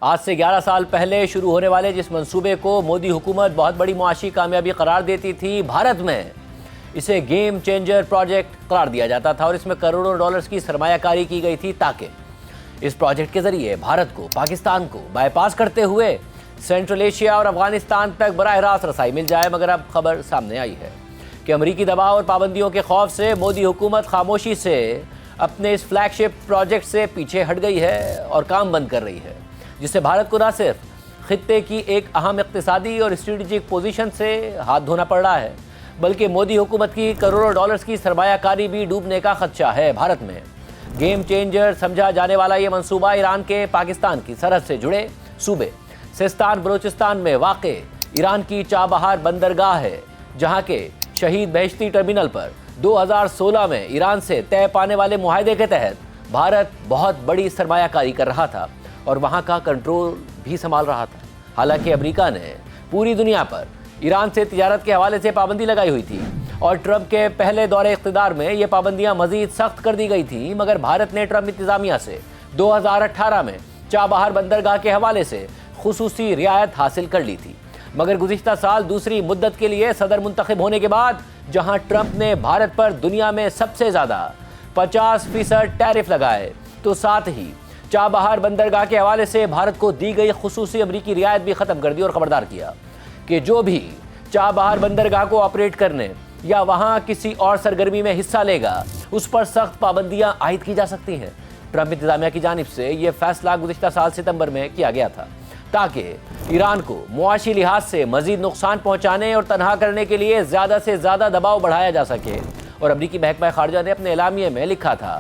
آج سے 11 سال پہلے شروع ہونے والے جس منصوبے کو مودی حکومت بہت بڑی معاشی کامیابی قرار دیتی تھی، بھارت میں اسے گیم چینجر پروجیکٹ قرار دیا جاتا تھا اور اس میں کروڑوں ڈالرز کی سرمایہ کاری کی گئی تھی تاکہ اس پروجیکٹ کے ذریعے بھارت کو پاکستان کو بائی پاس کرتے ہوئے سینٹرل ایشیا اور افغانستان تک براہ راست رسائی مل جائے۔ مگر اب خبر سامنے آئی ہے کہ امریکی دباؤ اور پابندیوں کے خوف سے مودی حکومت خاموشی سے اپنے اس فلیگ شپ پروجیکٹ سے پیچھے ہٹ گئی ہے اور کام بند کر رہی ہے، جس سے بھارت کو نہ صرف خطے کی ایک اہم اقتصادی اور اسٹریٹجک پوزیشن سے ہاتھ دھونا پڑ رہا ہے، بلکہ مودی حکومت کی کروڑوں ڈالرز کی سرمایہ کاری بھی ڈوبنے کا خدشہ ہے۔ بھارت میں گیم چینجر سمجھا جانے والا یہ منصوبہ ایران کے پاکستان کی سرحد سے جڑے صوبے سیستان بلوچستان میں واقع ایران کی چابہار بندرگاہ ہے، جہاں کے شہید بہشتی ٹرمینل پر 2016 میں ایران سے طے پانے والے معاہدے کے تحت بھارت بہت بڑی سرمایہ کاری کر رہا تھا اور وہاں کا کنٹرول بھی سنبھال رہا تھا۔ حالانکہ امریکہ نے پوری دنیا پر ایران سے تجارت کے حوالے سے پابندی لگائی ہوئی تھی اور ٹرمپ کے پہلے دور اقتدار میں یہ پابندیاں مزید سخت کر دی گئی تھیں، مگر بھارت نے ٹرمپ انتظامیہ سے 2018 میں چابہار بندرگاہ کے حوالے سے خصوصی رعایت حاصل کر لی تھی۔ مگر گزشتہ سال دوسری مدت کے لیے صدر منتخب ہونے کے بعد جہاں ٹرمپ نے بھارت پر دنیا میں سب سے زیادہ 50% ٹیرف لگائے، تو ساتھ ہی چابہار بندرگاہ کے حوالے سے بھارت کو دی گئی خصوصی امریکی رعایت بھی ختم کر دی اور خبردار کیا کہ جو بھی چابہار بندرگاہ کو آپریٹ کرنے یا وہاں کسی اور سرگرمی میں حصہ لے گا اس پر سخت پابندیاں عائد کی جا سکتی ہیں۔ ٹرمپ انتظامیہ کی جانب سے یہ فیصلہ گزشتہ سال ستمبر میں کیا گیا تھا تاکہ ایران کو معاشی لحاظ سے مزید نقصان پہنچانے اور تنہا کرنے کے لیے زیادہ سے زیادہ دباؤ بڑھایا جا سکے۔ اور امریکی محکمہ خارجہ نے اپنے اعلامیے میں لکھا تھا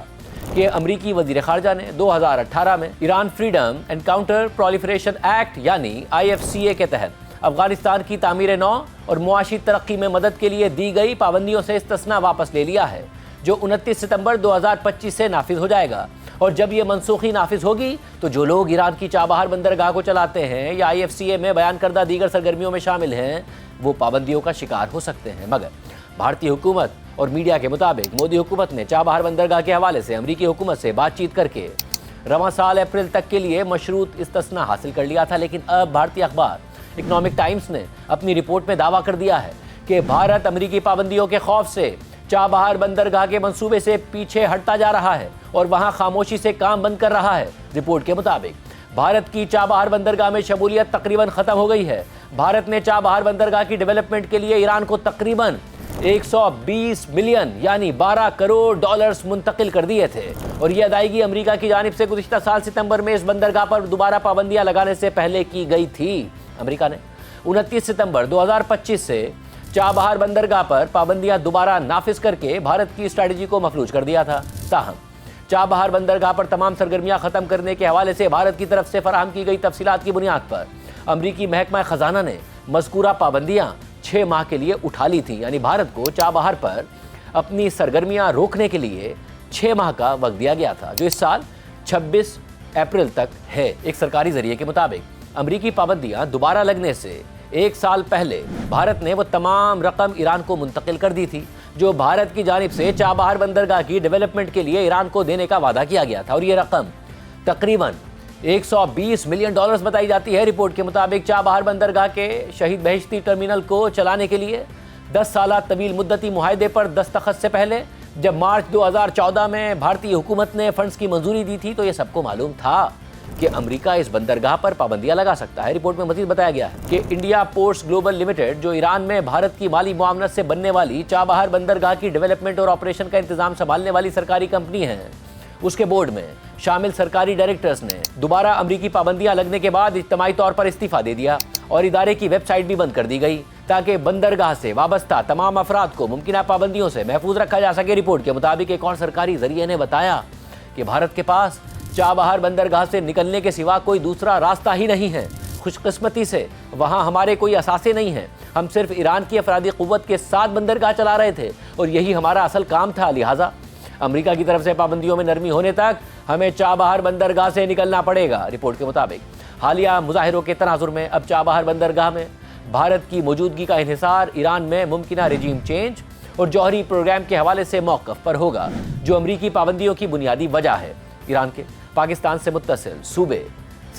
کہ امریکی وزیر خارجہ نے 2018 میں Iran freedom and counter proliferation act یعنی IFCA کے تحت افغانستان کی تعمیر نو اور معاشی ترقی میں مدد کے لیے دی گئی پابندیوں سے استثناء واپس لے لیا ہے، جو 29 ستمبر 2025 سے نافذ ہو جائے گا۔ اور جب یہ منسوخی نافذ ہوگی تو جو لوگ ایران کی چابہار بندرگاہ کو چلاتے ہیں یا IFCA میں بیان کردہ دیگر سرگرمیوں میں شامل ہیں وہ پابندیوں کا شکار ہو سکتے ہیں۔ مگر بھارتی حکومت اور میڈیا کے مطابق مودی حکومت نے چابہار بندرگاہ کے حوالے سے امریکی حکومت سے بات چیت کر کے رواں سال اپریل تک کے لیے مشروط استثناء حاصل کر لیا تھا۔ لیکن اب بھارتی اخبار اکنامک ٹائمز نے اپنی رپورٹ میں دعویٰ کر دیا ہے کہ بھارت امریکی پابندیوں کے خوف سے چابہار بندرگاہ کے منصوبے سے پیچھے ہٹتا جا رہا ہے اور وہاں خاموشی سے کام بند کر رہا ہے۔ رپورٹ کے مطابق بھارت کی چابہار بندرگاہ میں شمولیت تقریباً ختم ہو گئی ہے۔ بھارت نے چابہار بندرگاہ کی ڈیولپمنٹ کے لیے ایران کو تقریباً 120 ملین یعنی 12 کروڑ ڈالرز منتقل کر دیے تھے اور یہ ادائیگی امریکہ کی جانب سے گزشتہ سال ستمبر میں اس بندرگاہ پر دوبارہ پابندیاں لگانے سے پہلے کی گئی تھی۔ امریکہ نے 29 ستمبر 2025 سے چابہار بندرگاہ پر پابندیاں دوبارہ نافذ کر کے بھارت کی اسٹریٹجی کو مفلوج کر دیا تھا۔ تاہم چابہار بندرگاہ پر تمام سرگرمیاں ختم کرنے کے حوالے سے بھارت کی طرف سے فراہم کی گئی تفصیلات کی بنیاد پر امریکی محکمہ خزانہ نے مذکورہ پابندیاں 6 ماہ کے لیے اٹھا لی تھیں، یعنی بھارت کو چابہار پر اپنی سرگرمیاں روکنے کے لیے 6 ماہ کا وقت دیا گیا تھا، جو اس سال 26 اپریل تک ہے۔ ایک سرکاری ذریعے کے مطابق امریکی پابندیاں دوبارہ لگنے سے 1 سال پہلے بھارت نے وہ تمام رقم ایران کو منتقل کر دی تھی جو بھارت کی جانب سے چابہار بندرگاہ کی ڈیولپمنٹ کے لیے ایران کو دینے کا وعدہ کیا گیا تھا، اور یہ رقم تقریباً 120 ملین ڈالرز بتائی جاتی ہے۔ رپورٹ کے مطابق چابہار بندرگاہ کے شہید بہشتی ٹرمینل کو چلانے کے لیے 10 سالہ طویل مدتی معاہدے پر دستخط سے پہلے جب مارچ 2014 میں بھارتی حکومت نے فنڈز کی منظوری دی تھی تو یہ سب کو معلوم تھا کہ امریکہ اس بندرگاہ پر پابندیاں لگا سکتا ہے۔ رپورٹ میں مزید بتایا گیا ہے کہ انڈیا پورٹس گلوبل لمیٹڈ، جو ایران میں بھارت کی مالی معاونت سے بننے والی چابہار بندرگاہ کی ڈیولپمنٹ اور آپریشن کا انتظام سنبھالنے والی سرکاری کمپنی ہے، اس کے بورڈ میں شامل سرکاری ڈائریکٹرز نے دوبارہ امریکی پابندیاں لگنے کے بعد اجتماعی طور پر استعفیٰ دے دیا اور ادارے کی ویب سائٹ بھی بند کر دی گئی تاکہ بندرگاہ سے وابستہ تمام افراد کو ممکنہ پابندیوں سے محفوظ رکھا جا سکے۔ رپورٹ کے مطابق ایک اور سرکاری ذریعے نے بتایا کہ بھارت کے پاس چابہار بندرگاہ سے نکلنے کے سوا کوئی دوسرا راستہ ہی نہیں ہے۔ خوش قسمتی سے وہاں ہمارے کوئی اثاثے نہیں ہیں، ہم صرف ایران کی افرادی قوت کے ساتھ بندرگاہ چلا رہے تھے اور یہی ہمارا اصل کام تھا، لہٰذا امریکہ کی طرف سے پابندیوں میں نرمی ہونے تک ہمیں چابہار بندرگاہ سے نکلنا پڑے گا۔ رپورٹ کے مطابق حالیہ مظاہروں کے تناظر میں اب چابہار بندرگاہ میں بھارت کی موجودگی کا انحصار ایران میں ممکنہ رجیم چینج اور جوہری پروگرام کے حوالے سے موقف پر ہوگا، جو امریکی پابندیوں کی بنیادی وجہ ہے۔ ایران کے پاکستان سے متصل صوبے